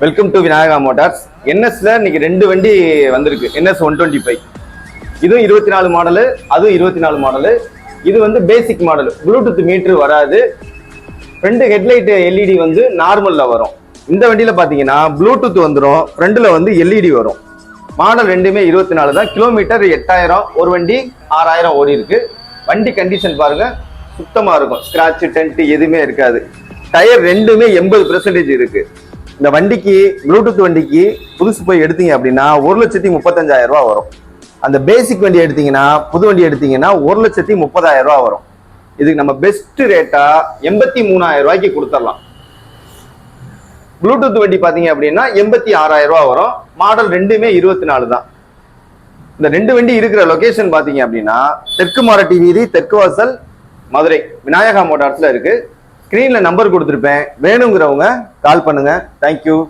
Welcome to Vinayaka Motors. என்எஸ்ல இன்னைக்கு ரெண்டு வண்டி வந்திருக்கு. என்எஸ் 125 இதுவும் 24 மாடலு, அதுவும் 24 மாடலு. இது வந்து பேசிக் மாடல், ப்ளூடூத் மீட்டர் வராது. ஃப்ரண்ட் ஹெட்லைட் எல்இடி வந்து நார்மல்ல வரும். இந்த வண்டியில பாத்தீங்கன்னா ப்ளூடூத் வந்துடும், ஃப்ரண்ட்ல வந்து எல்இடி வரும். மாடல் ரெண்டுமே 24 தான். கிலோமீட்டர் 8000, ஒரு வண்டி 6000 ஓடி இருக்கு. வண்டி கண்டிஷன் பாருங்க, சுத்தமா இருக்கும். ஸ்கிராட்ச் டென்ட் எதுவுமே இருக்காது. டயர் ரெண்டுமே 80% இருக்கு. இந்த வண்டிக்கு ப்ளூடூத் வண்டிக்கு புதுசு போய் எடுத்தீங்க அப்படின்னா 1,35,000 ரூபா வரும். அந்த பேசிக் வண்டி எடுத்தீங்கன்னா, புது வண்டி எடுத்தீங்கன்னா 1,30,000 ரூபா வரும். இதுக்கு நம்ம பெஸ்ட் ரேட்டா 83,000 ரூபாய்க்கு கொடுத்துடலாம். ப்ளூடூத் வண்டி பாத்தீங்க அப்படின்னா 86,000 ரூபா வரும். மாடல் ரெண்டுமே 24 தான். இந்த ரெண்டு வண்டி இருக்கிற லொகேஷன் பாத்தீங்க அப்படின்னா தெற்கு மாரட்டி வீதி, தெற்கு வாசல், மதுரை, விநாயகா மோட்டார்ஸ்ல இருக்கு. ஸ்கிரீன்ல நம்பர் கொடுத்துருப்பேன். வேணுங்கிறவங்க கால் பண்ணுங்க. தேங்க்யூ.